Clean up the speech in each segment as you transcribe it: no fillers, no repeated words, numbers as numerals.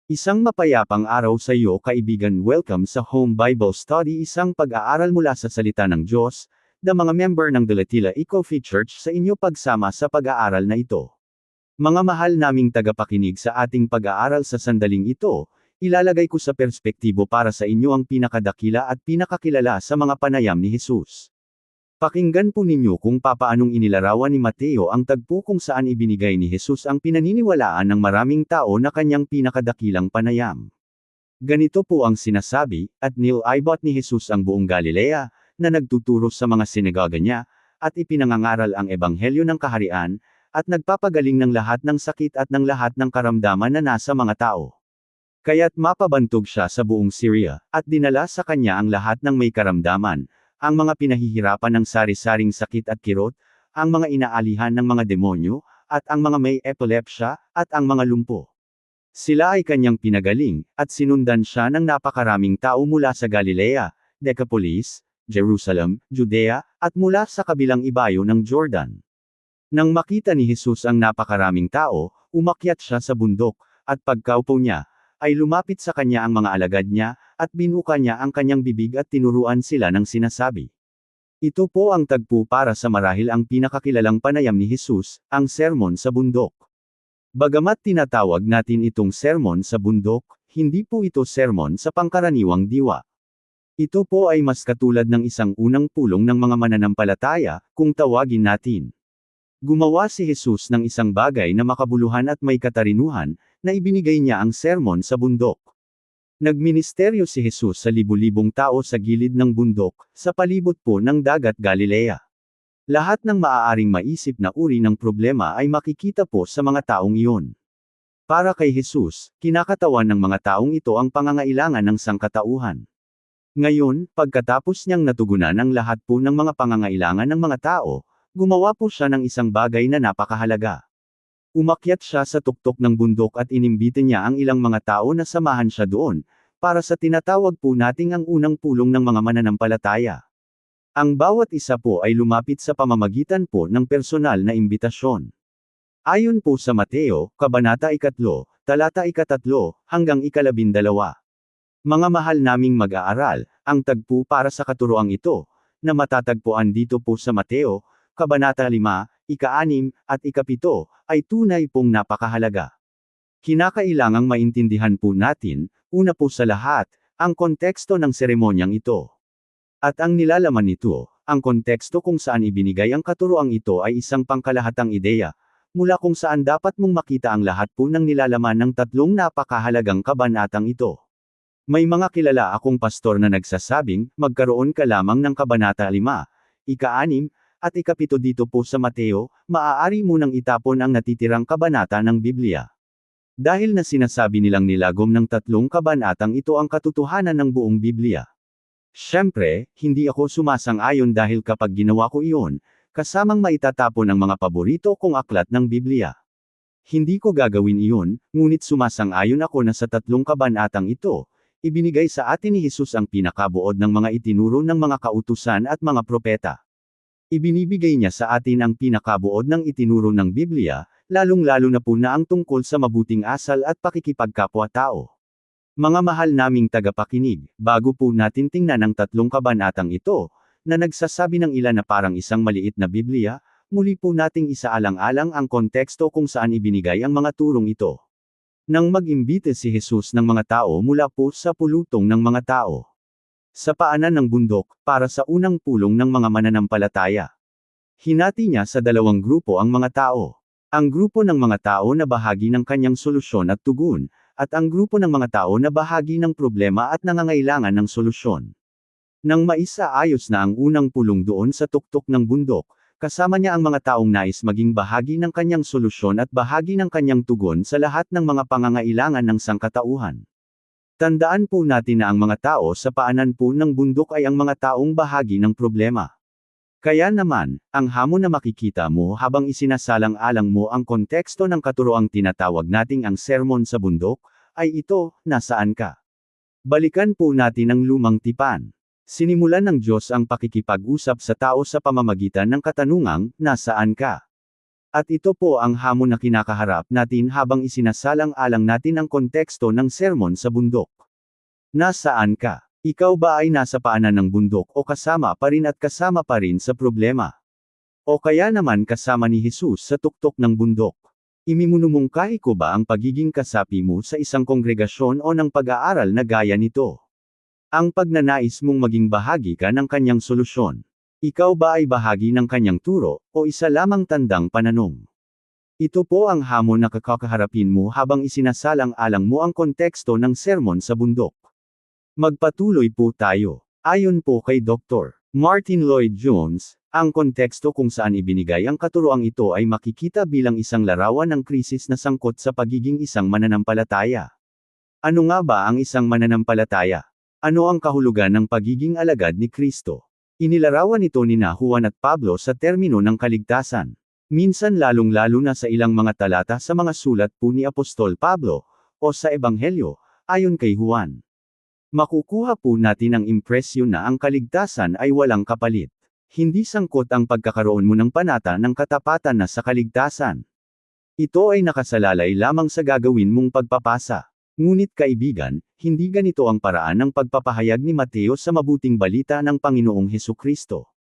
Isang mapayapang araw sa iyo kaibigan, welcome sa Home Bible Study, isang pag-aaral mula sa salita ng Diyos, na mga member ng Dalatila Eco-Free Church sa inyo pagsama sa pag-aaral na ito. Mga mahal naming tagapakinig sa ating pag-aaral sa sandaling ito, ilalagay ko sa perspektibo para sa inyo ang pinakadakila at pinakakilala sa mga panayam ni Jesus. Pakinggan po ninyo kung papaanong inilarawan ni Mateo ang tagpo kung saan ibinigay ni Jesus ang pinaniniwalaan ng maraming tao na kanyang pinakadakilang panayam. Ganito po ang sinasabi, at nilibot ni Jesus ang buong Galilea, na nagtuturo sa mga sinagoga niya, at ipinangangaral ang ebanghelyo ng kaharian, at nagpapagaling ng lahat ng sakit at ng lahat ng karamdaman na nasa mga tao. Kaya't mapabantog siya sa buong Syria, at dinala sa kanya ang lahat ng may karamdaman, ang mga pinahihirapan ng sari-saring sakit at kirot, ang mga inaalihan ng mga demonyo, at ang mga may epilepsya, at ang mga lumpo. Sila ay kanyang pinagaling, at sinundan siya ng napakaraming tao mula sa Galilea, Decapolis, Jerusalem, Judea, at mula sa kabilang ibayo ng Jordan. Nang makita ni Jesus ang napakaraming tao, umakyat siya sa bundok, at pagkaupo niya, ay lumapit sa kanya ang mga alagad niya, at binuka niya ang kanyang bibig at tinuruan sila ng sinasabi. Ito po ang tagpo para sa marahil ang pinakakilalang panayam ni Jesus, ang Sermon sa Bundok. Bagamat tinatawag natin itong Sermon sa Bundok, hindi po ito sermon sa pangkaraniwang diwa. Ito po ay mas katulad ng isang unang pulong ng mga mananampalataya, kung tawagin natin. Gumawa si Jesus ng isang bagay na makabuluhan at may katarinuhan, na ibinigay niya ang sermon sa bundok. Nagministeryo si Jesus sa libu-libong tao sa gilid ng bundok, sa palibot po ng dagat Galilea. Lahat ng maaaring maisip na uri ng problema ay makikita po sa mga taong iyon. Para kay Jesus, kinakatawan ng mga taong ito ang pangangailangan ng sangkatauhan. Ngayon, pagkatapos niyang natugunan ang lahat po ng mga pangangailangan ng mga tao, gumawa po siya ng isang bagay na napakahalaga. Umakyat siya sa tuktok ng bundok at inimbita niya ang ilang mga tao na samahan siya doon, para sa tinatawag po nating ang unang pulong ng mga mananampalataya. Ang bawat isa po ay lumapit sa pamamagitan po ng personal na imbitasyon. Ayon po sa Mateo, Kabanata 3, Talata 13, hanggang 12. Mga mahal naming mag-aaral, ang tagpo para sa katuroang ito, na matatagpuan dito po sa Mateo, Kabanata 5, ika-6, at ika-7, ay tunay pong napakahalaga. Kinakailangang maintindihan po natin, una po sa lahat, ang konteksto ng seremonyang ito. At ang nilalaman nito, ang konteksto kung saan ibinigay ang katuroang ito ay isang pangkalahatang ideya, mula kung saan dapat mong makita ang lahat po ng nilalaman ng tatlong napakahalagang kabanatang ito. May mga kilala akong pastor na nagsasabing, magkaroon ka lamang ng Kabanata 5, ika-6, at ika-7 dito po sa Mateo, maaari mo nang itapon ang natitirang kabanata ng Biblia. Dahil na sinasabi nilang nilagom ng tatlong kabanatang ito ang katotohanan ng buong Biblia. Siyempre, hindi ako sumasang-ayon dahil kapag ginawa ko iyon, kasamang maitatapon ang mga paborito kong aklat ng Biblia. Hindi ko gagawin iyon, ngunit sumasang-ayon ako na sa tatlong kabanatang ito, ibinigay sa atin ni Jesus ang pinakabuod ng mga itinuro ng mga kautusan at mga propeta. Ibinibigay niya sa atin ang pinakabuod ng itinuro ng Biblia, lalong-lalo na po na ang tungkol sa mabuting asal at pakikipagkapwa-tao. Mga mahal naming tagapakinig, bago po natin tingnan ang tatlong kabanatang ito, na nagsasabi ng ilan na parang isang maliit na Biblia, muli po nating isaalang-alang ang konteksto kung saan ibinigay ang mga turong ito. Nang mag-imbita si Jesus ng mga tao mula po sa pulutong ng mga tao sa paanan ng bundok, para sa unang pulong ng mga mananampalataya. Hinati niya sa dalawang grupo ang mga tao. Ang grupo ng mga tao na bahagi ng kanyang solusyon at tugon, at ang grupo ng mga tao na bahagi ng problema at nangangailangan ng solusyon. Nang maisaayos na ang unang pulong doon sa tuktok ng bundok, kasama niya ang mga taong nais maging bahagi ng kanyang solusyon at bahagi ng kanyang tugon sa lahat ng mga pangangailangan ng sangkatauhan. Tandaan po natin na ang mga tao sa paanan po ng bundok ay ang mga taong bahagi ng problema. Kaya naman, ang hamon na makikita mo habang isinasalang-alang mo ang konteksto ng katuroang tinatawag nating ang sermon sa bundok, ay ito, nasaan ka? Balikan po natin ang lumang tipan. Sinimulan ng Diyos ang pakikipag-usap sa tao sa pamamagitan ng katanungang, nasaan ka? At ito po ang hamon na kinakaharap natin habang isinasalang-alang natin ang konteksto ng sermon sa bundok. Nasaan ka? Ikaw ba ay nasa paanan ng bundok o kasama pa rin at kasama pa rin sa problema? O kaya naman kasama ni Jesus sa tuktok ng bundok? Imiminumungkahi ko ba ang pagiging kasapi mo sa isang kongregasyon o ng pag-aaral na gaya nito? Ang pagnanais mong maging bahagi ka ng kanyang solusyon. Ikaw ba ay bahagi ng kanyang turo, o isa lamang tandang pananong? Ito po ang hamon na kakaharapin mo habang isinasalang-alang mo ang konteksto ng sermon sa bundok. Magpatuloy po tayo. Ayon po kay Dr. Martin Lloyd-Jones, ang konteksto kung saan ibinigay ang katuroang ito ay makikita bilang isang larawan ng krisis na sangkot sa pagiging isang mananampalataya. Ano nga ba ang isang mananampalataya? Ano ang kahulugan ng pagiging alagad ni Kristo? Inilarawan ito ni Juan at Pablo sa termino ng kaligtasan. Minsan lalong-lalo na sa ilang mga talata sa mga sulat po ni Apostol Pablo, o sa Ebanghelyo, ayon kay Juan. Makukuha po natin ang impresyon na ang kaligtasan ay walang kapalit. Hindi sangkot ang pagkakaroon mo ng panata ng katapatan na sa kaligtasan. Ito ay nakasalalay lamang sa gagawin mong pagpapasa. Ngunit kaibigan, hindi ganito ang paraan ng pagpapahayag ni Mateo sa mabuting balita ng Panginoong Hesukristo.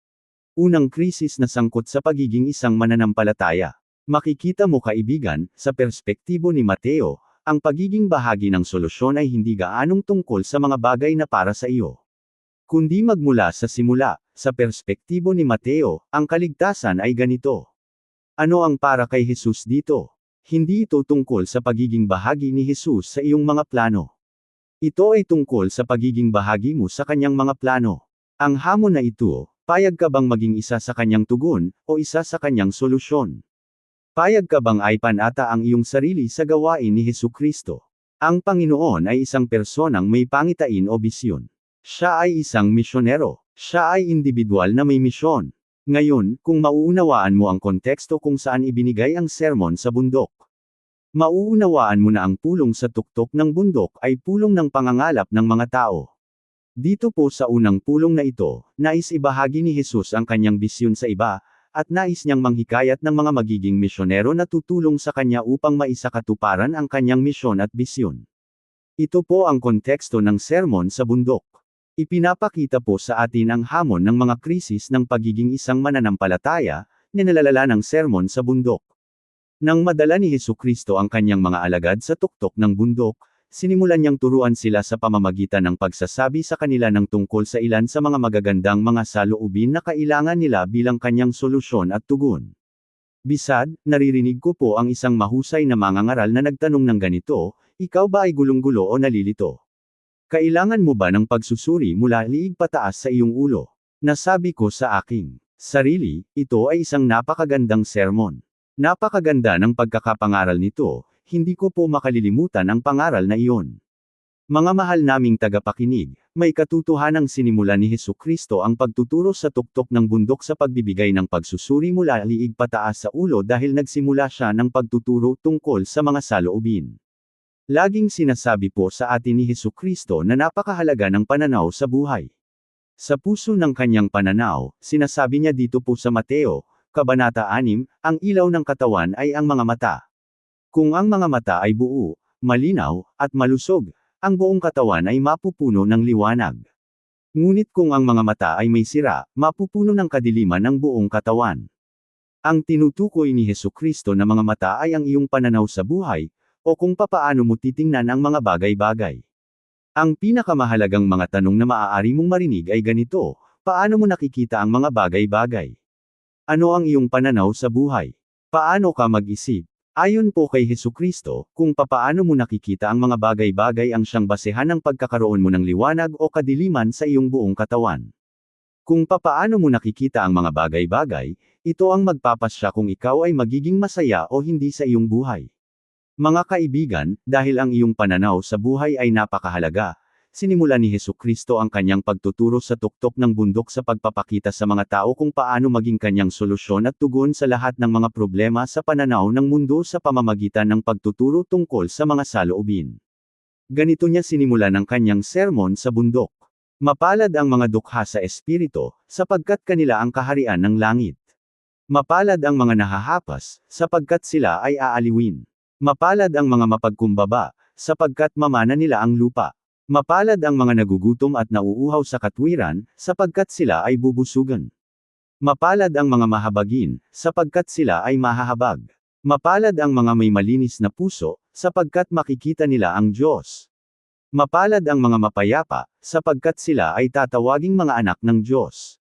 Unang krisis na sangkot sa pagiging isang mananampalataya. Makikita mo kaibigan, sa perspektibo ni Mateo, ang pagiging bahagi ng solusyon ay hindi gaanong tungkol sa mga bagay na para sa iyo. Kundi magmula sa simula, sa perspektibo ni Mateo, ang kaligtasan ay ganito. Ano ang para kay Jesus dito? Hindi ito tungkol sa pagiging bahagi ni Jesus sa iyong mga plano. Ito ay tungkol sa pagiging bahagi mo sa kanyang mga plano. Ang hamon na ito, payag ka bang maging isa sa kanyang tugon, o isa sa kanyang solusyon? Payag ka bang ay panata ang iyong sarili sa gawain ni Hesukristo? Ang Panginoon ay isang personang may pangitain o bisyon. Siya ay isang misyonero. Siya ay individual na may misyon. Ngayon, kung mauunawaan mo ang konteksto kung saan ibinigay ang sermon sa bundok, mauunawaan mo na ang pulong sa tuktok ng bundok ay pulong ng pangangalap ng mga tao. Dito po sa unang pulong na ito, nais ibahagi ni Jesus ang kanyang bisyon sa iba, at nais niyang manghikayat ng mga magiging misyonero na tutulong sa kanya upang maisakatuparan ang kanyang misyon at bisyon. Ito po ang konteksto ng sermon sa bundok. Ipinapakita po sa atin ang hamon ng mga krisis ng pagiging isang mananampalataya, nilalala ng sermon sa bundok. Nang madala ni Hesukristo ang kanyang mga alagad sa tuktok ng bundok, sinimulan niyang turuan sila sa pamamagitan ng pagsasabi sa kanila ng tungkol sa ilan sa mga magagandang mga saloobin na kailangan nila bilang kanyang solusyon at tugon. Bisad, naririnig ko po ang isang mahusay na mangangaral na nagtanong ng ganito, ikaw ba ay gulong-gulo o nalilito? Kailangan mo ba ng pagsusuri mula liig pataas sa iyong ulo? Nasabi ko sa aking sarili, ito ay isang napakagandang sermon. Napakaganda ng pagkakapangaral nito, hindi ko po makalilimutan ang pangaral na iyon. Mga mahal naming tagapakinig, may katotohanang sinimulan ni Hesukristo ang pagtuturo sa tuktok ng bundok sa pagbibigay ng pagsusuri mula liig pataas sa ulo dahil nagsimula siya ng pagtuturo tungkol sa mga saloobin. Laging sinasabi po sa atin ni Hesukristo na napakahalaga ng pananaw sa buhay. Sa puso ng kanyang pananaw, sinasabi niya dito po sa Mateo, Kabanata 6, ang ilaw ng katawan ay ang mga mata. Kung ang mga mata ay buo, malinaw, at malusog, ang buong katawan ay mapupuno ng liwanag. Ngunit kung ang mga mata ay may sira, mapupuno ng kadiliman ang buong katawan. Ang tinutukoy ni Hesukristo na mga mata ay ang iyong pananaw sa buhay, o kung papaano mo titingnan ang mga bagay-bagay. Ang pinakamahalagang mga tanong na maaari mong marinig ay ganito, paano mo nakikita ang mga bagay-bagay? Ano ang iyong pananaw sa buhay? Paano ka mag-isip? Ayon po kay Hesukristo, kung papaano mo nakikita ang mga bagay-bagay ang siyang basehan ng pagkakaroon mo ng liwanag o kadiliman sa iyong buong katawan. Kung papaano mo nakikita ang mga bagay-bagay, ito ang magpapasya kung ikaw ay magiging masaya o hindi sa iyong buhay. Mga kaibigan, dahil ang iyong pananaw sa buhay ay napakahalaga, sinimulan ni Hesukristo ang kanyang pagtuturo sa tuktok ng bundok sa pagpapakita sa mga tao kung paano maging kanyang solusyon at tugon sa lahat ng mga problema sa pananaw ng mundo sa pamamagitan ng pagtuturo tungkol sa mga saloobin. Ganito niya sinimulan ang kanyang sermon sa bundok. Mapalad ang mga dukha sa espiritu, sapagkat kanila ang kaharian ng langit. Mapalad ang mga nahahapas, sapagkat sila ay aaliwin. Mapalad ang mga mapagkumbaba, sapagkat mamana nila ang lupa. Mapalad ang mga nagugutom at nauuhaw sa katwiran, sapagkat sila ay bubusugan. Mapalad ang mga mahabagin, sapagkat sila ay mahahabag. Mapalad ang mga may malinis na puso, sapagkat makikita nila ang Diyos. Mapalad ang mga mapayapa, sapagkat sila ay tatawaging mga anak ng Diyos.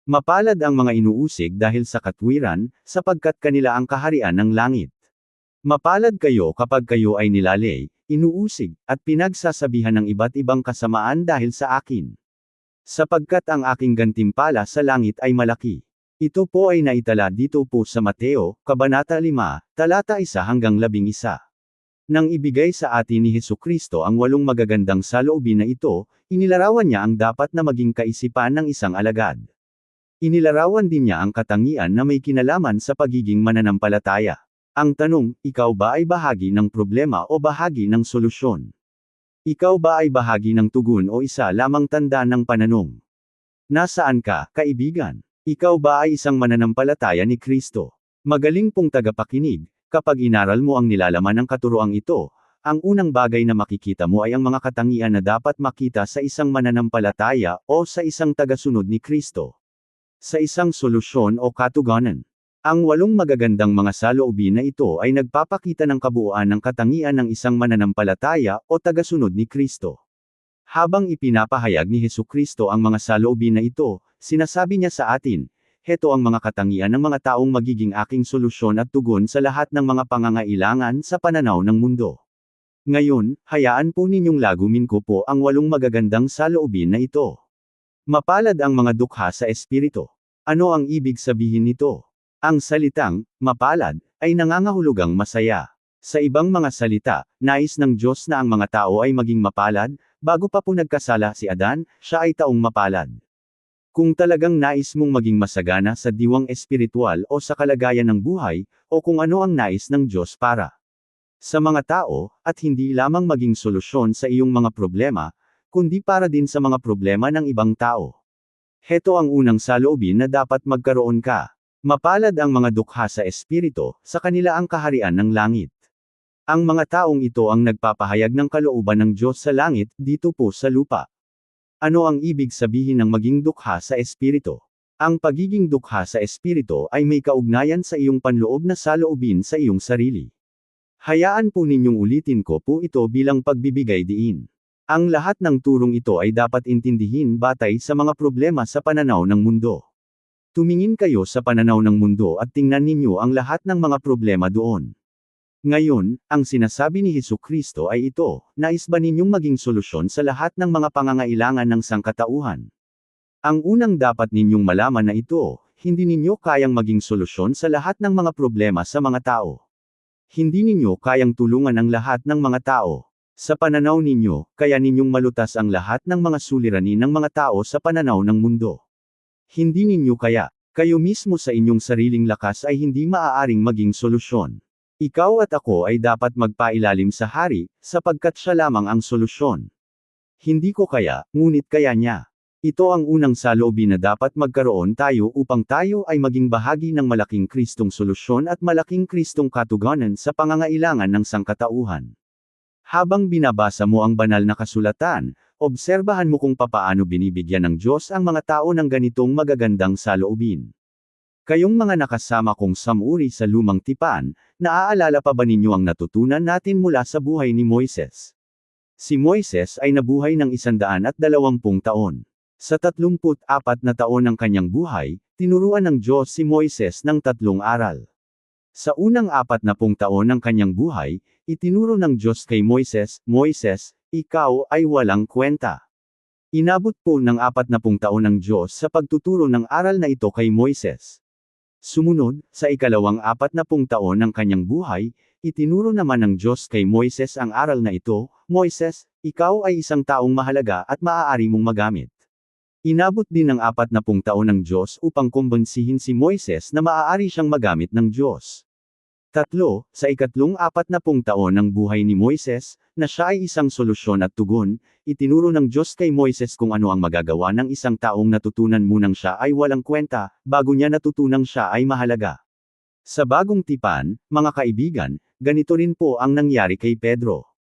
Mapalad ang mga inuusig dahil sa katwiran, sapagkat kanila ang kaharian ng langit. Mapalad kayo kapag kayo ay nilalay, inuusig, at pinagsasabihan ng iba't ibang kasamaan dahil sa akin. Sapagkat ang aking gantimpala sa langit ay malaki. Ito po ay naitala dito po sa Mateo, Kabanata 5, talata 1 hanggang 11. Nang ibigay sa atin ni Hesukristo ang 8 magagandang saloobin na ito, inilarawan niya ang dapat na maging kaisipan ng isang alagad. Inilarawan din niya ang katangian na may kinalaman sa pagiging mananampalataya. Ang tanong, ikaw ba ay bahagi ng problema o bahagi ng solusyon? Ikaw ba ay bahagi ng tugon o isa lamang tanda ng pananong? Nasaan ka, kaibigan? Ikaw ba ay isang mananampalataya ni Kristo? Magaling pong tagapakinig, kapag inaral mo ang nilalaman ng katuroang ito, ang unang bagay na makikita mo ay ang mga katangian na dapat makita sa isang mananampalataya o sa isang tagasunod ni Kristo. Sa isang solusyon o katugunan. Ang 8 magagandang mga saloobin na ito ay nagpapakita ng kabuuan ng katangian ng isang mananampalataya o tagasunod ni Kristo. Habang ipinapahayag ni Hesukristo ang mga saloobin na ito, sinasabi niya sa atin, heto ang mga katangian ng mga taong magiging aking solusyon at tugon sa lahat ng mga pangangailangan sa pananaw ng mundo. Ngayon, hayaan po ninyong lagumin ko po ang 8 magagandang saloobin na ito. Mapalad ang mga dukha sa espiritu. Ano ang ibig sabihin nito? Ang salitang, mapalad, ay nangangahulugang masaya. Sa ibang mga salita, nais ng Diyos na ang mga tao ay maging mapalad, bago pa po nagkasala si Adan, siya ay taong mapalad. Kung talagang nais mong maging masagana sa diwang espiritual o sa kalagayan ng buhay, o kung ano ang nais ng Diyos para sa mga tao, at hindi lamang maging solusyon sa iyong mga problema, kundi para din sa mga problema ng ibang tao. Heto ang unang saloobin na dapat magkaroon ka. Mapalad ang mga dukha sa espiritu, sa kanila ang kaharian ng langit. Ang mga taong ito ang nagpapahayag ng kalooban ng Diyos sa langit, dito po sa lupa. Ano ang ibig sabihin ng maging dukha sa espiritu? Ang pagiging dukha sa espiritu ay may kaugnayan sa iyong panloob na saloobin sa iyong sarili. Hayaan po ninyong ulitin ko po ito bilang pagbibigay diin. Ang lahat ng turong ito ay dapat intindihin batay sa mga problema sa pananaw ng mundo. Tumingin kayo sa pananaw ng mundo at tingnan ninyo ang lahat ng mga problema doon. Ngayon, ang sinasabi ni Hesukristo ay ito, nais ba ninyong maging solusyon sa lahat ng mga pangangailangan ng sangkatauhan? Ang unang dapat ninyong malaman na ito, hindi ninyo kayang maging solusyon sa lahat ng mga problema sa mga tao. Hindi ninyo kayang tulungan ang lahat ng mga tao. Sa pananaw ninyo, kaya ninyong malutas ang lahat ng mga suliranin ng mga tao sa pananaw ng mundo. Hindi ninyo kaya, kayo mismo sa inyong sariling lakas ay hindi maaaring maging solusyon. Ikaw at ako ay dapat magpailalim sa Hari, sapagkat siya lamang ang solusyon. Hindi ko kaya, ngunit kaya niya. Ito ang unang saloobin na dapat magkaroon tayo upang tayo ay maging bahagi ng malaking Kristong solusyon at malaking Kristong katugunan sa pangangailangan ng sangkatauhan. Habang binabasa mo ang banal na kasulatan, obserbahan mo kung papaano binibigyan ng Diyos ang mga tao ng ganitong magagandang saloobin. Kayong mga nakasama kong samuri sa lumang tipan, naaalala pa ba ninyo ang natutunan natin mula sa buhay ni Moises? Si Moises ay nabuhay ng 120 taon. Sa 34 na taon ng kanyang buhay, tinuruan ng Diyos si Moises ng 3 aral. Sa unang 40 taon ng kanyang buhay, itinuro ng Diyos kay Moises, Moises, ikaw ay walang kwenta. Inabot po ng 40 taon ng Diyos sa pagtuturo ng aral na ito kay Moises. Sumunod, sa ikalawang 40 taon ng kanyang buhay, itinuro naman ng Diyos kay Moises ang aral na ito, Moises, ikaw ay isang taong mahalaga at maaari mong magamit. Inabot din ng 40 taon ng Diyos upang kumbensihin si Moises na maaari siyang magamit ng Diyos. Tatlo, sa ikatlong-40 taon ng buhay ni Moises, na siya ay isang solusyon at tugon, itinuro ng Diyos kay Moises kung ano ang magagawa ng isang taong natutunan munang siya ay walang kwenta, bago niya natutunang siya ay mahalaga. Sa bagong tipan, mga kaibigan, ganito rin po ang nangyari kay Pedro.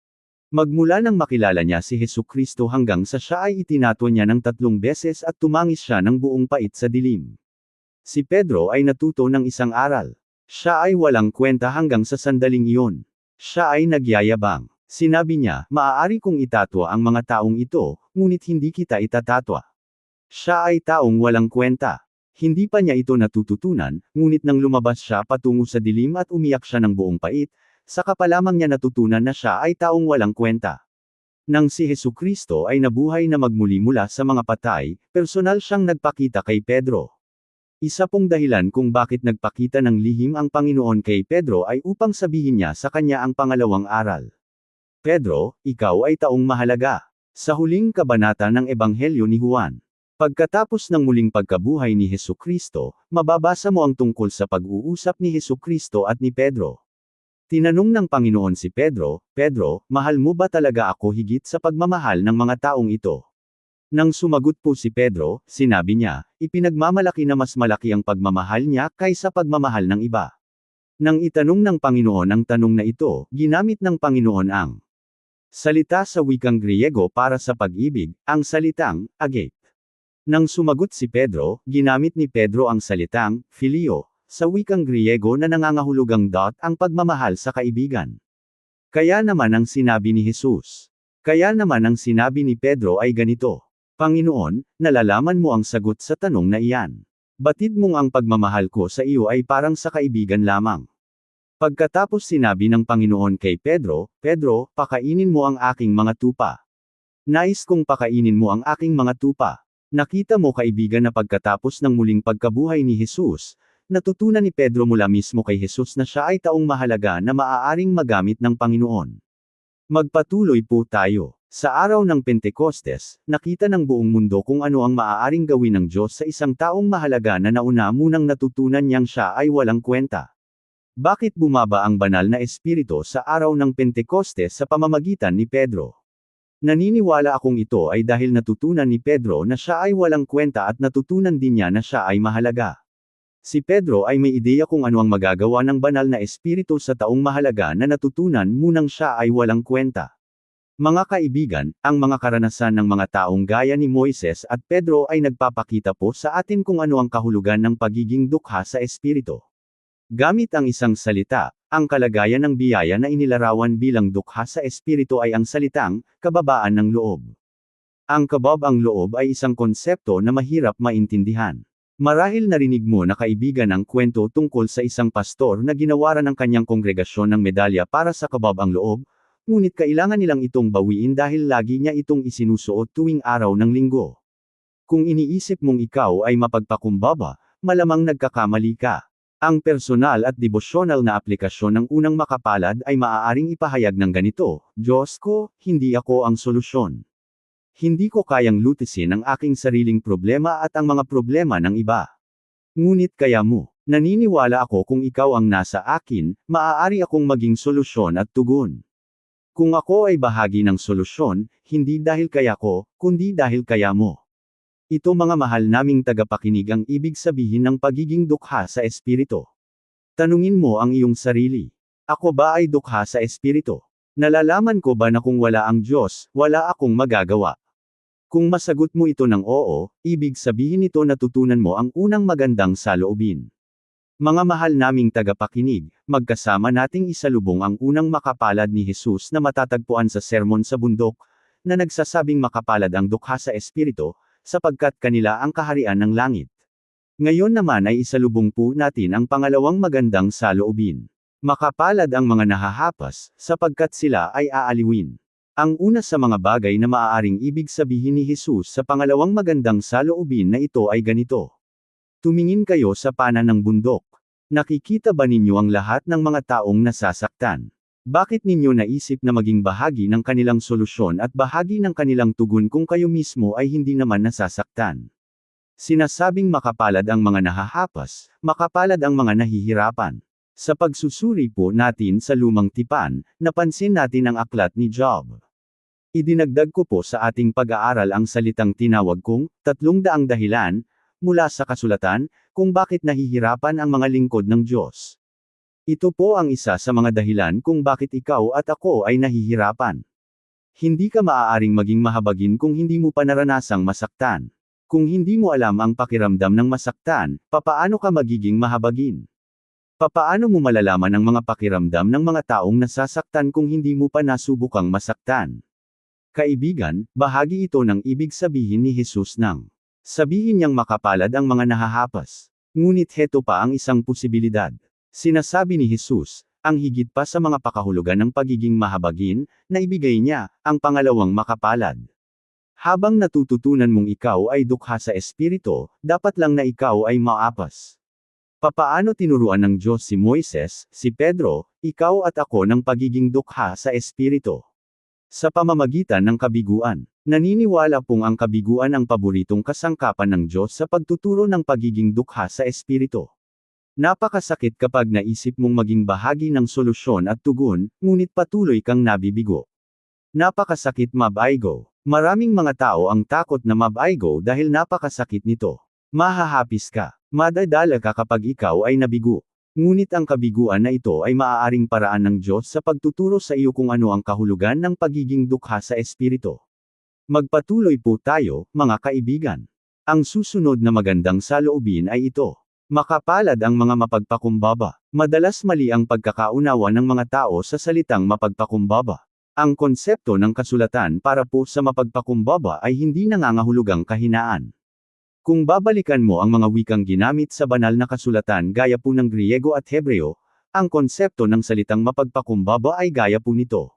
Magmula nang makilala niya si Hesukristo hanggang sa siya ay itinato niya ng 3 beses at tumangis siya ng buong pait sa dilim. Si Pedro ay natuto ng isang aral. Siya ay walang kwenta hanggang sa sandaling iyon. Siya ay nagyayabang. Sinabi niya, maaari kong itatwa ang mga taong ito, ngunit hindi kita itatatwa. Siya ay taong walang kwenta. Hindi pa niya ito natututunan, ngunit nang lumabas siya patungo sa dilim at umiyak siya ng buong pait, saka pa lamang niya natutunan na siya ay taong walang kwenta. Nang si Hesukristo ay nabuhay na magmuli mula sa mga patay, personal siyang nagpakita kay Pedro. Isa pong dahilan kung bakit nagpakita ng lihim ang Panginoon kay Pedro ay upang sabihin niya sa kanya ang pangalawang aral. Pedro, ikaw ay taong mahalaga. Sa huling kabanata ng Ebanghelyo ni Juan. Pagkatapos ng muling pagkabuhay ni Hesukristo, mababasa mo ang tungkol sa pag-uusap ni Hesukristo at ni Pedro. Tinanong ng Panginoon si Pedro, Pedro, mahal mo ba talaga ako higit sa pagmamahal ng mga taong ito? Nang sumagot po si Pedro, sinabi niya, ipinagmamalaki na mas malaki ang pagmamahal niya kaysa pagmamahal ng iba. Nang itanong ng Panginoon ang tanong na ito, ginamit ng Panginoon ang salita sa wikang Griego para sa pag-ibig, ang salitang agape. Nang sumagot si Pedro, ginamit ni Pedro ang salitang phileo sa wikang Griego na nangangahulugang ang pagmamahal sa kaibigan. Kaya naman ang sinabi ni Jesus. Kaya naman ang sinabi ni Pedro ay ganito. Panginoon, nalalaman mo ang sagot sa tanong na iyan. Batid mong ang pagmamahal ko sa iyo ay parang sa kaibigan lamang. Pagkatapos sinabi ng Panginoon kay Pedro, Pedro, pakainin mo ang aking mga tupa. Nais kong pakainin mo ang aking mga tupa. Nakita mo kaibigan na pagkatapos ng muling pagkabuhay ni Jesus, natutunan ni Pedro mula mismo kay Jesus na siya ay taong mahalaga na maaaring magamit ng Panginoon. Magpatuloy po tayo. Sa araw ng Pentekostes, nakita ng buong mundo kung ano ang maaaring gawin ng Diyos sa isang taong mahalaga na nauna munang natutunan niyang siya ay walang kwenta. Bakit bumaba ang banal na espiritu sa araw ng Pentekostes sa pamamagitan ni Pedro? Naniniwala akong ito ay dahil natutunan ni Pedro na siya ay walang kwenta at natutunan din niya na siya ay mahalaga. Si Pedro ay may ideya kung ano ang magagawa ng banal na espiritu sa taong mahalaga na natutunan munang siya ay walang kwenta. Mga kaibigan, ang mga karanasan ng mga taong gaya ni Moises at Pedro ay nagpapakita po sa atin kung ano ang kahulugan ng pagiging dukha sa espiritu. Gamit ang isang salita, ang kalagayan ng biyaya na inilarawan bilang dukha sa espiritu ay ang salitang, kababaan ng loob. Ang kabab ang loob ay isang konsepto na mahirap maintindihan. Marahil narinig mo na kaibigan ang kwento tungkol sa isang pastor na ginawaran ng kanyang kongregasyon ng medalya para sa kabab ang loob, ngunit kailangan nilang itong bawiin dahil lagi niya itong isinusuot tuwing araw ng linggo. Kung iniisip mong ikaw ay mapagpakumbaba, malamang nagkakamali ka. Ang personal at devosyonal na aplikasyon ng unang makapalad ay maaaring ipahayag ng ganito, Diyos ko, hindi ako ang solusyon. Hindi ko kayang lutisin ang aking sariling problema at ang mga problema ng iba. Ngunit kaya mo, naniniwala ako kung ikaw ang nasa akin, maaari akong maging solusyon at tugon. Kung ako ay bahagi ng solusyon, hindi dahil kaya ko, kundi dahil kaya mo. Ito mga mahal naming tagapakinig ang ibig sabihin ng pagiging dukha sa espiritu. Tanungin mo ang iyong sarili. Ako ba ay dukha sa espiritu? Nalalaman ko ba na kung wala ang Diyos, wala akong magagawa? Kung masagot mo ito ng oo, ibig sabihin nito natutunan mo ang unang magandang saloobin. Mga mahal naming tagapakinig, magkasama nating isalubong ang unang makapalad ni Jesus na matatagpuan sa Sermon sa Bundok, na nagsasabing makapalad ang dukha sa espiritu, sapagkat kanila ang kaharian ng langit. Ngayon naman ay isalubong po natin ang pangalawang magandang saloobin. Makapalad ang mga nahahapas, sapagkat sila ay aaliwin. Ang una sa mga bagay na maaaring ibig sabihin ni Jesus sa pangalawang magandang saloobin na ito ay ganito. Tumingin kayo sa pana ng bundok. Nakikita ba ninyo ang lahat ng mga taong nasasaktan? Bakit ninyo naisip na maging bahagi ng kanilang solusyon at bahagi ng kanilang tugon kung kayo mismo ay hindi naman nasasaktan? Sinasabing makapalad ang mga nahahapas, makapalad ang mga nahihirapan. Sa pagsusuri po natin sa lumang tipan, napansin natin ang aklat ni Job. Idinagdag ko po sa ating pag-aaral ang salitang tinawag kong, 300 dahilan, mula sa kasulatan, kung bakit nahihirapan ang mga lingkod ng Diyos. Ito po ang isa sa mga dahilan kung bakit ikaw at ako ay nahihirapan. Hindi ka maaaring maging mahabagin kung hindi mo pa naranasang masaktan. Kung hindi mo alam ang pakiramdam ng masaktan, papaano ka magiging mahabagin? Papaano mo malalaman ang mga pakiramdam ng mga taong nasasaktan kung hindi mo pa nasubukang masaktan? Kaibigan, bahagi ito ng ibig sabihin ni Jesus nang sabihin niyang makapalad ang mga nahahapas. Ngunit heto pa ang isang posibilidad. Sinasabi ni Jesus, ang higit pa sa mga pakahulugan ng pagiging mahabagin, na ibigay niya, ang pangalawang makapalad. Habang natututunan mong ikaw ay dukha sa espiritu, dapat lang na ikaw ay maapas. Papaano tinuruan ng Diyos si Moises, si Pedro, ikaw at ako ng pagiging dukha sa espiritu? Sa pamamagitan ng kabiguan. Naniniwala pong ang kabiguan ang paboritong kasangkapan ng Diyos sa pagtuturo ng pagiging dukha sa espiritu. Napakasakit kapag naisip mong maging bahagi ng solusyon at tugon, ngunit patuloy kang nabibigo. Napakasakit mabaigo. Maraming mga tao ang takot na mabaigo dahil napakasakit nito. Mahahapis ka. Madadala ka kapag ikaw ay nabigo. Ngunit ang kabiguan na ito ay maaaring paraan ng Diyos sa pagtuturo sa iyo kung ano ang kahulugan ng pagiging dukha sa espiritu. Magpatuloy po tayo, mga kaibigan. Ang susunod na magandang saloobin ay ito. Makapalad ang mga mapagpakumbaba. Madalas mali ang pagkakaunawa ng mga tao sa salitang mapagpakumbaba. Ang konsepto ng kasulatan para po sa mapagpakumbaba ay hindi nangangahulugang kahinaan. Kung babalikan mo ang mga wikang ginamit sa banal na kasulatan gaya po ng Griego at Hebreo, ang konsepto ng salitang mapagpakumbaba ay gaya po nito.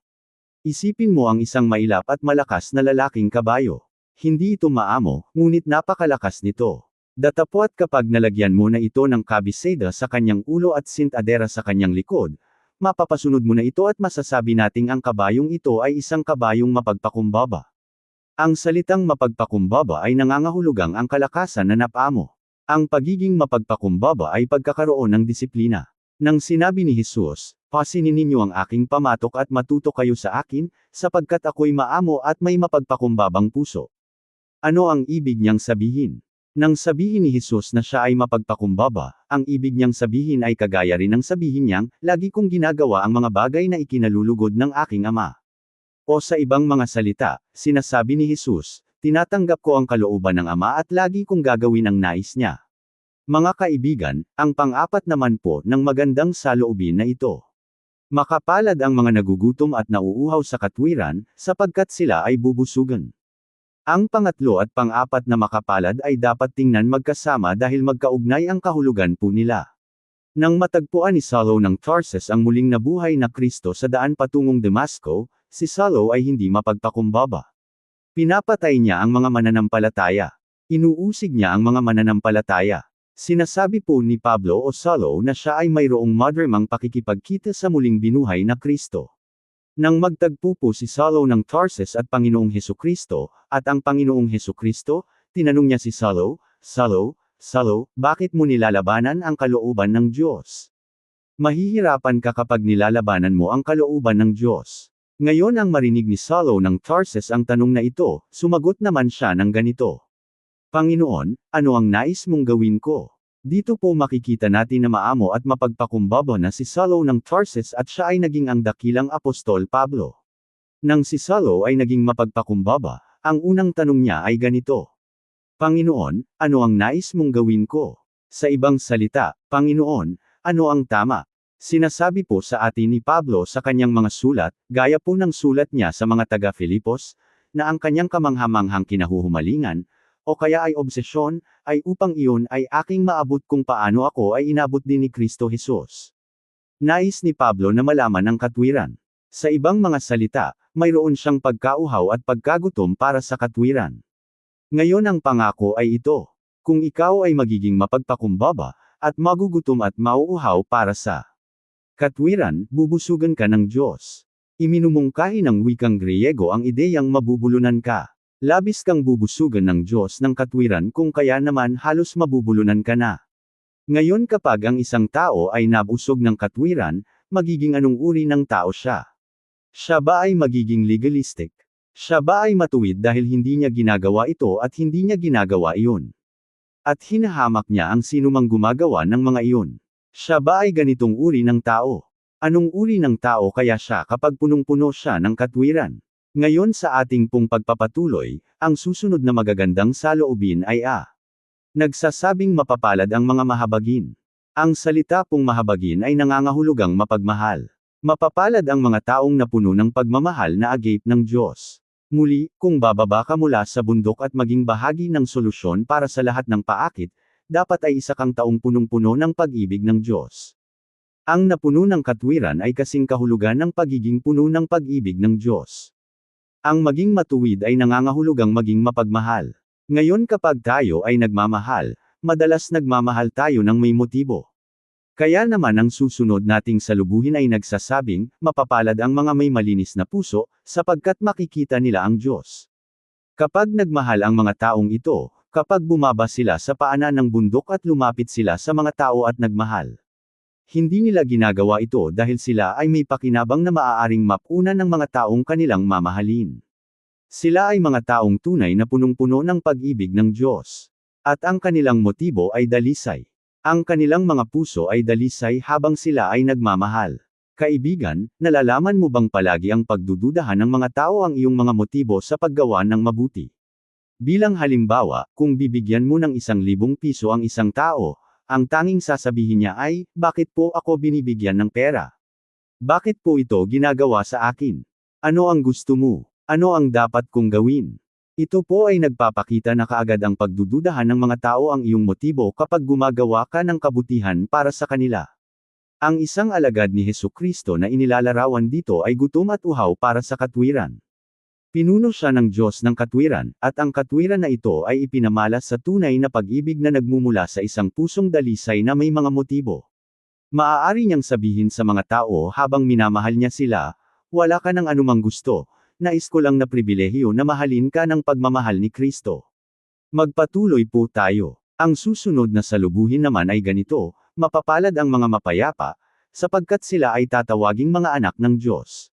Isipin mo ang isang mailap at malakas na lalaking kabayo. Hindi ito maamo, ngunit napakalakas nito. Datapwat kapag nalagyan mo na ito ng kabiseda sa kanyang ulo at sintadera sa kanyang likod, mapapasunod mo na ito at masasabi nating ang kabayong ito ay isang kabayong mapagpakumbaba. Ang salitang mapagpakumbaba ay nangangahulugang ang kalakasan na napamo. Ang pagiging mapagpakumbaba ay pagkakaroon ng disiplina. Nang sinabi ni Jesus, "Pasinin ninyo ang aking pamatok at matuto kayo sa akin, sapagkat ako'y maamo at may mapagpakumbabang puso." Ano ang ibig niyang sabihin? Nang sabihin ni Jesus na siya ay mapagpakumbaba, ang ibig niyang sabihin ay kagaya rin ng sabihin niyang, "Lagi kong ginagawa ang mga bagay na ikinalulugod ng aking Ama." O sa ibang mga salita, sinasabi ni Jesus, "Tinatanggap ko ang kalooban ng Ama at lagi kong gagawin ang nais niya." Mga kaibigan, ang pang-apat naman po ng magandang saloobin na ito. Makapalad ang mga nagugutom at nauuhaw sa katwiran, sapagkat sila ay bubusugan. Ang pangatlo at pang-apat na makapalad ay dapat tingnan magkasama dahil magkaugnay ang kahulugan po nila. Nang matagpuan ni Saulo ng Tarsus ang muling nabuhay na Kristo sa daan patungong Damasco, si Saulo ay hindi mapagpakumbaba. Pinapatay niya ang mga mananampalataya. Inuusig niya ang mga mananampalataya. Sinasabi po ni Pablo o Saulo na siya ay mayroong madarmang pakikipagkita sa muling binuhay na Kristo. Nang magtagpo po si Saulo ng Tarsus at Panginoong Hesukristo, at ang Panginoong Hesukristo, tinanong niya si Saulo, "Saulo, Saulo, bakit mo nilalabanan ang kalooban ng Diyos?" Mahihirapan ka kapag nilalabanan mo ang kalooban ng Diyos. Ngayon ang marinig ni Saulo ng Tarsus ang tanong na ito, sumagot naman siya ng ganito. "Panginoon, ano ang nais mong gawin ko?" Dito po makikita natin na maamo at mapagpakumbaba na si Saulo ng Tarsus at siya ay naging ang dakilang apostol Pablo. Nang si Saulo ay naging mapagpakumbaba, ang unang tanong niya ay ganito. "Panginoon, ano ang nais mong gawin ko?" Sa ibang salita, "Panginoon, ano ang tama?" Sinasabi po sa atin ni Pablo sa kanyang mga sulat, gaya po ng sulat niya sa mga taga-Filipos, na ang kanyang kamanghamanghang kinahuhumalingan, o kaya ay obsesyon, ay upang iyon ay aking maabot kung paano ako ay inabot din ni Kristo Jesus. Nais ni Pablo na malaman ang katwiran. Sa ibang mga salita, mayroon siyang pagkauhaw at pagkagutom para sa katwiran. Ngayon ang pangako ay ito. Kung ikaw ay magiging mapagpakumbaba, at magugutom at mauuhaw para sa katwiran, bubusugan ka ng Diyos. Iminumungkahi ng wikang Griego ang ideyang mabubulunan ka. Labis kang bubusugan ng Diyos ng katwiran kung kaya naman halos mabubulunan ka na. Ngayon kapag ang isang tao ay nabusog ng katwiran, magiging anong uri ng tao siya? Siya ba ay magiging legalistic? Siya ba ay matuwid dahil hindi niya ginagawa ito at hindi niya ginagawa iyon? At hinahamak niya ang sinumang gumagawa ng mga iyon? Siya ba ay ganitong uri ng tao? Anong uri ng tao kaya siya kapag punong-puno siya ng katwiran? Ngayon sa ating pong pagpapatuloy, ang susunod na magagandang saloobin ay nagsasabing mapapalad ang mga mahabagin. Ang salita pong mahabagin ay nangangahulugang mapagmahal. Mapapalad ang mga taong napuno ng pagmamahal na agip ng Diyos. Muli, kung bababa ka mula sa bundok at maging bahagi ng solusyon para sa lahat ng paakit, dapat ay isa kang taong punong-puno ng pag-ibig ng Diyos. Ang napuno ng katwiran ay kasing kahulugan ng pagiging puno ng pag-ibig ng Diyos. Ang maging matuwid ay nangangahulugang maging mapagmahal. Ngayon kapag tayo ay nagmamahal, madalas nagmamahal tayo ng may motibo. Kaya naman ang susunod nating salubuhin ay nagsasabing, mapapalad ang mga may malinis na puso, sapagkat makikita nila ang Diyos. Kapag nagmahal ang mga taong ito, kapag bumaba sila sa paanan ng bundok at lumapit sila sa mga tao at nagmahal. Hindi nila ginagawa ito dahil sila ay may pakinabang na maaaring mapunan ng mga taong kanilang mamahalin. Sila ay mga taong tunay na punong-puno ng pag-ibig ng Diyos. At ang kanilang motibo ay dalisay. Ang kanilang mga puso ay dalisay habang sila ay nagmamahal. Kaibigan, nalalaman mo bang palagi ang pagdududahan ng mga tao ang iyong mga motibo sa paggawa ng mabuti? Bilang halimbawa, kung bibigyan mo ng 1,000 piso ang isang tao, ang tanging sasabihin niya ay, bakit po ako binibigyan ng pera? Bakit po ito ginagawa sa akin? Ano ang gusto mo? Ano ang dapat kong gawin? Ito po ay nagpapakita na kaagad ang pagdududahan ng mga tao ang iyong motibo kapag gumagawa ka ng kabutihan para sa kanila. Ang isang alagad ni Hesukristo na inilalarawan dito ay gutom at uhaw para sa katwiran. Pinuno siya ng Diyos ng katwiran, at ang katwiran na ito ay ipinamalas sa tunay na pag-ibig na nagmumula sa isang pusong dalisay na may mga motibo. Maaari niyang sabihin sa mga tao habang minamahal niya sila, wala ka ng anumang gusto. Nais ko lang na pribilehiyo na mahalin ka ng pagmamahal ni Kristo. Magpatuloy po tayo. Ang susunod na salubuhin naman ay ganito, mapapalad ang mga mapayapa, sapagkat sila ay tatawaging mga anak ng Diyos.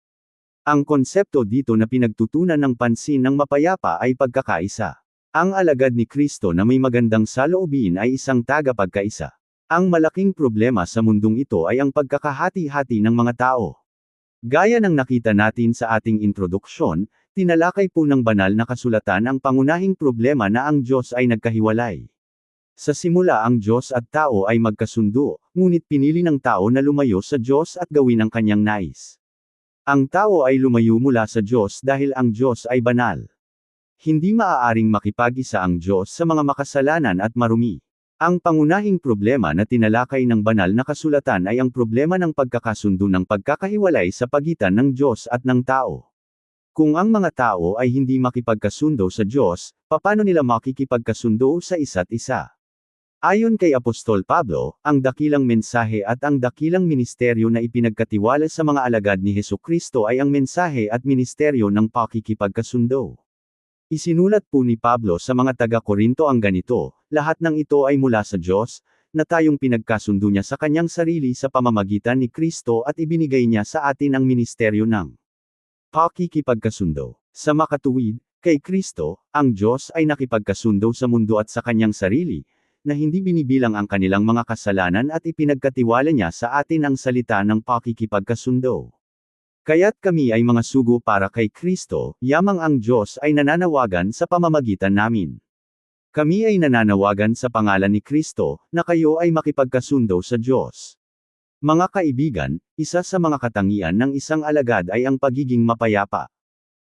Ang konsepto dito na pinagtutunan ng pansin ng mapayapa ay pagkakaisa. Ang alagad ni Kristo na may magandang saloobin ay isang tagapagkaisa. Ang malaking problema sa mundong ito ay ang pagkakahati-hati ng mga tao. Gaya ng nakita natin sa ating introduksyon, tinalakay po ng banal na kasulatan ang pangunahing problema na ang Diyos ay nagkahiwalay. Sa simula ang Diyos at tao ay magkasundo, ngunit pinili ng tao na lumayo sa Diyos at gawin ang kanyang nais. Ang tao ay lumayo mula sa Diyos dahil ang Diyos ay banal. Hindi maaaring makipag-isa ang Diyos sa mga makasalanan at marumi. Ang pangunahing problema na tinalakay ng banal na kasulatan ay ang problema ng pagkakasundo ng pagkakahiwalay sa pagitan ng Diyos at ng tao. Kung ang mga tao ay hindi makipagkasundo sa Diyos, paano nila makikipagkasundo sa isa't isa? Ayon kay Apostol Pablo, ang dakilang mensahe at ang dakilang ministeryo na ipinagkatiwala sa mga alagad ni Hesukristo ay ang mensahe at ministeryo ng pakikipagkasundo. Isinulat po ni Pablo sa mga taga-Korinto ang ganito, lahat ng ito ay mula sa Diyos, na tayong pinagkasundo niya sa kanyang sarili sa pamamagitan ni Kristo at ibinigay niya sa atin ang ministeryo ng pakikipagkasundo. Sa makatuwid, kay Kristo, ang Diyos ay nakipagkasundo sa mundo at sa kanyang sarili, na hindi binibilang ang kanilang mga kasalanan at ipinagkatiwala niya sa atin ang salita ng pakikipagkasundo. Kaya't kami ay mga sugo para kay Kristo, yamang ang Diyos ay nananawagan sa pamamagitan namin. Kami ay nananawagan sa pangalan ni Kristo, na kayo ay makipagkasundo sa Diyos. Mga kaibigan, isa sa mga katangian ng isang alagad ay ang pagiging mapayapa.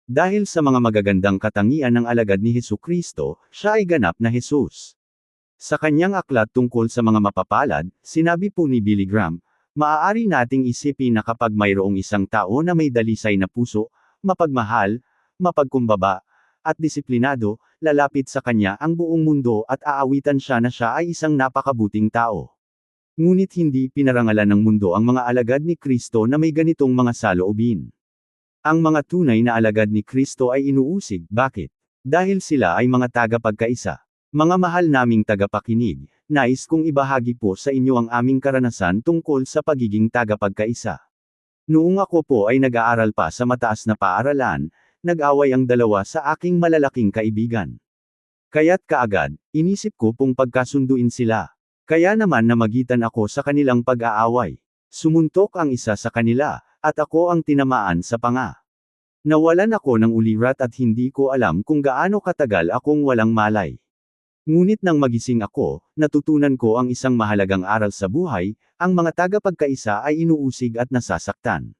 Dahil sa mga magagandang katangian ng alagad ni Hesukristo, siya ay ganap na Jesus. Sa kanyang aklat tungkol sa mga mapapalad, sinabi po ni Billy Graham, maaari nating isipin na kapag mayroong isang tao na may dalisay na puso, mapagmahal, mapagkumbaba, at disiplinado, lalapit sa kanya ang buong mundo at aawitan siya na siya ay isang napakabuting tao. Ngunit hindi pinarangalan ng mundo ang mga alagad ni Kristo na may ganitong mga saloobin. Ang mga tunay na alagad ni Kristo ay inuusig, bakit? Dahil sila ay mga tagapagkaisa. Mga mahal naming tagapakinig, nais kong ibahagi po sa inyo ang aming karanasan tungkol sa pagiging tagapagkaisa. Noong ako po ay nag-aaral pa sa mataas na paaralan, nag-away ang dalawa sa aking malalaking kaibigan. Kaya't kaagad, inisip ko pong pagkasunduin sila. Kaya naman namagitan ako sa kanilang pag-aaway. Sumuntok ang isa sa kanila, at ako ang tinamaan sa panga. Nawalan ako ng ulirat at hindi ko alam kung gaano katagal akong walang malay. Ngunit nang magising ako, natutunan ko ang isang mahalagang aral sa buhay, ang mga tagapagkaisa ay inuusig at nasasaktan.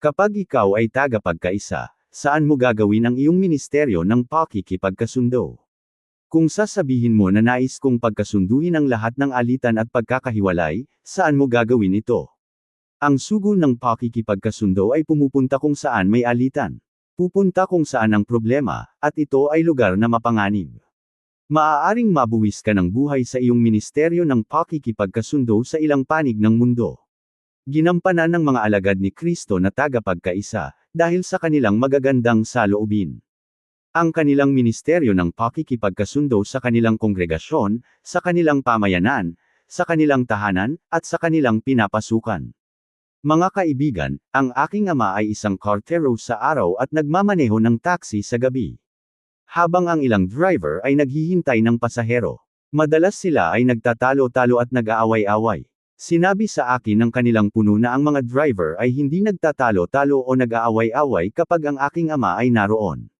Kapag ikaw ay tagapagkaisa, saan mo gagawin ang iyong ministeryo ng pakikipagkasundo? Kung sasabihin mo na nais kong pagkasunduin ang lahat ng alitan at pagkakahiwalay, saan mo gagawin ito? Ang sugo ng pakikipagkasundo ay pumupunta kung saan may alitan. Pupunta kung saan ang problema, at ito ay lugar na mapanganib. Maaaring mabuwis ka ng buhay sa iyong ministeryo ng pakikipagkasundo sa ilang panig ng mundo. Ginampanan ng mga alagad ni Kristo na tagapagkaisa, dahil sa kanilang magagandang saloobin. Ang kanilang ministeryo ng pakikipagkasundo sa kanilang kongregasyon, sa kanilang pamayanan, sa kanilang tahanan, at sa kanilang pinapasukan. Mga kaibigan, ang aking ama ay isang kartero sa araw at nagmamaneho ng taxi sa gabi. Habang ang ilang driver ay naghihintay ng pasahero. Madalas sila ay nagtatalo-talo at nag-aaway-away. Sinabi sa akin ng kanilang puno na ang mga driver ay hindi nagtatalo-talo o nag-aaway-away kapag ang aking ama ay naroon.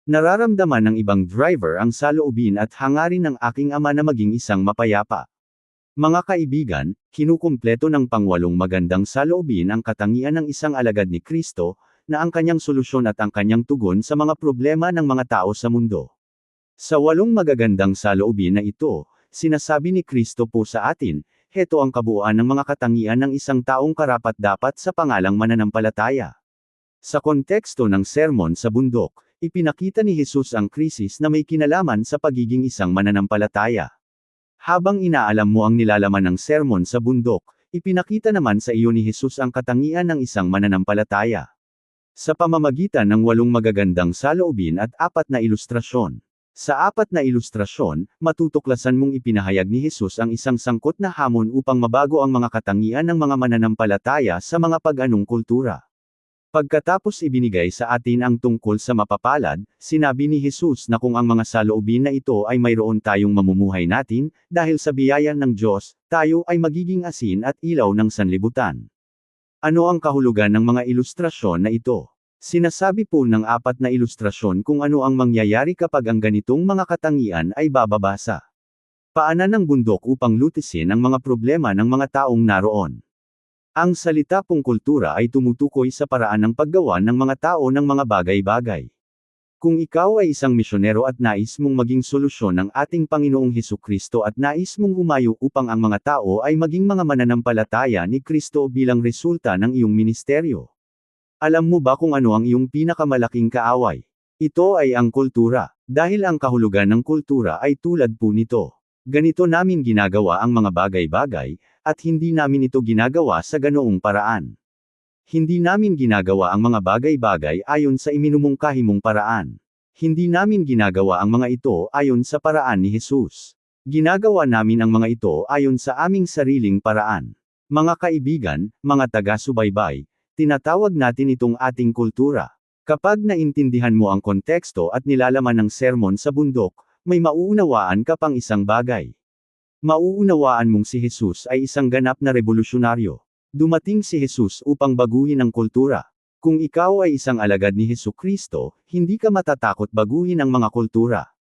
Nararamdaman ng ibang driver ang saloobin at hangarin ng aking ama na maging isang mapayapa. Mga kaibigan, kinukumpleto ng pangwalong magandang saloobin ang katangian ng isang alagad ni Kristo, na ang kanyang solusyon at ang kanyang tugon sa mga problema ng mga tao sa mundo. Sa 8 magagandang saloobin na ito, sinasabi ni Kristo po sa atin, heto ang kabuuan ng mga katangian ng isang taong karapat-dapat sa pangalang mananampalataya. Sa konteksto ng sermon sa bundok, ipinakita ni Jesus ang krisis na may kinalaman sa pagiging isang mananampalataya. Habang inaalam mo ang nilalaman ng sermon sa bundok, ipinakita naman sa iyo ni Jesus ang katangian ng isang mananampalataya. Sa pamamagitan ng 8 magagandang saloobin at 4 na ilustrasyon. Sa 4 na ilustrasyon, matutuklasan mong ipinahayag ni Jesus ang isang sangkot na hamon upang mabago ang mga katangian ng mga mananampalataya sa mga pag-anong kultura. Pagkatapos ibinigay sa atin ang tungkol sa mapapalad, sinabi ni Jesus na kung ang mga saloobin na ito ay mayroon tayong mamumuhay natin, dahil sa biyaya ng Diyos, tayo ay magiging asin at ilaw ng sanlibutan. Ano ang kahulugan ng mga ilustrasyon na ito? Sinasabi po ng 4 na ilustrasyon kung ano ang mangyayari kapag ang ganitong mga katangian ay bababasa. Paanan ng bundok upang lutisin ang mga problema ng mga taong naroon. Ang salita pong kultura ay tumutukoy sa paraan ng paggawa ng mga tao ng mga bagay-bagay. Kung ikaw ay isang misyonero at nais mong maging solusyon ng ating Panginoong Hesukristo at nais mong humayo upang ang mga tao ay maging mga mananampalataya ni Kristo bilang resulta ng iyong ministeryo. Alam mo ba kung ano ang iyong pinakamalaking kaaway? Ito ay ang kultura. Dahil ang kahulugan ng kultura ay tulad po nito. Ganito namin ginagawa ang mga bagay-bagay, at hindi namin ito ginagawa sa ganoong paraan. Hindi namin ginagawa ang mga bagay-bagay ayon sa iminumungkahi mong paraan. Hindi namin ginagawa ang mga ito ayon sa paraan ni Jesus. Ginagawa namin ang mga ito ayon sa aming sariling paraan. Mga kaibigan, mga taga-subaybay, tinatawag natin itong ating kultura. Kapag naintindihan mo ang konteksto at nilalaman ng sermon sa bundok, may mauunawaan ka pang isang bagay. Mauunawaan mong si Jesus ay isang ganap na revolusyonaryo. Dumating si Jesus upang baguhin ang kultura. Kung ikaw ay isang alagad ni Hesukristo, hindi ka matatakot baguhin ang mga kultura.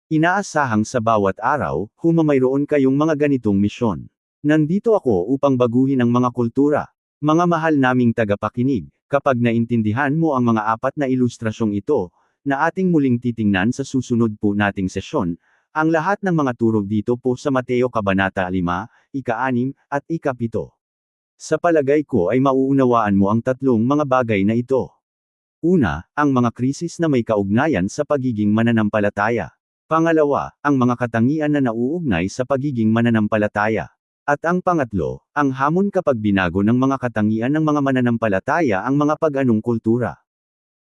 Inaasahang sa bawat araw, mayroon kayong mga ganitong misyon. Nandito ako upang baguhin ang mga kultura. Mga mahal naming tagapakinig, kapag naintindihan mo ang mga 4 na ilustrasyong ito, na ating muling titingnan sa susunod po nating sesyon, ang lahat ng mga turo dito po sa Mateo Kabanata 5, ika-6, at ika-7. Sa palagay ko ay mauunawaan mo ang 3 mga bagay na ito. Una, ang mga krisis na may kaugnayan sa pagiging mananampalataya. Pangalawa, ang mga katangian na nauugnay sa pagiging mananampalataya. At ang pangatlo, ang hamon kapag binago ng mga katangian ng mga mananampalataya ang mga pag-anong kultura.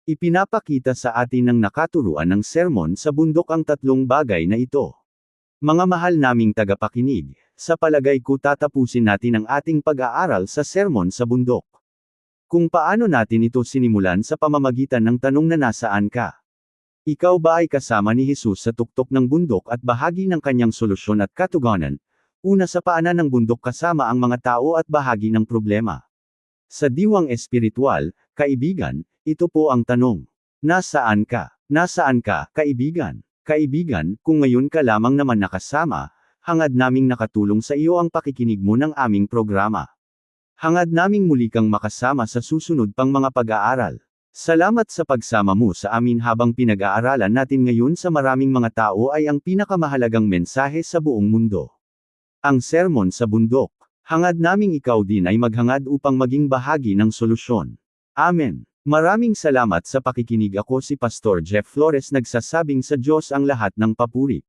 Ipinapakita sa atin ng nakaturuan ng sermon sa bundok ang 3 bagay na ito. Mga mahal naming tagapakinig, sa palagay ko tatapusin natin ang ating pag-aaral sa sermon sa bundok. Kung paano natin ito sinimulan sa pamamagitan ng tanong na nasaan ka? Ikaw ba ay kasama ni Jesus sa tuktok ng bundok at bahagi ng kanyang solusyon at katugunan? Una sa paanan ng bundok kasama ang mga tao at bahagi ng problema. Sa diwang espiritual, kaibigan, ito po ang tanong. Nasaan ka? Nasaan ka, kaibigan? Kaibigan, kung ngayon ka lamang naman nakasama, hangad naming nakatulong sa iyo ang pakikinig mo ng aming programa. Hangad naming muli kang makasama sa susunod pang mga pag-aaral. Salamat sa pagsama mo sa amin habang pinag-aaralan natin ngayon sa maraming mga tao ay ang pinakamahalagang mensahe sa buong mundo. Ang sermon sa bundok. Hangad naming ikaw din ay maghangad upang maging bahagi ng solusyon. Amen. Maraming salamat sa pakikinig. Ako si Pastor Jeff Flores, nagsasabing sa Diyos ang lahat ng papuri.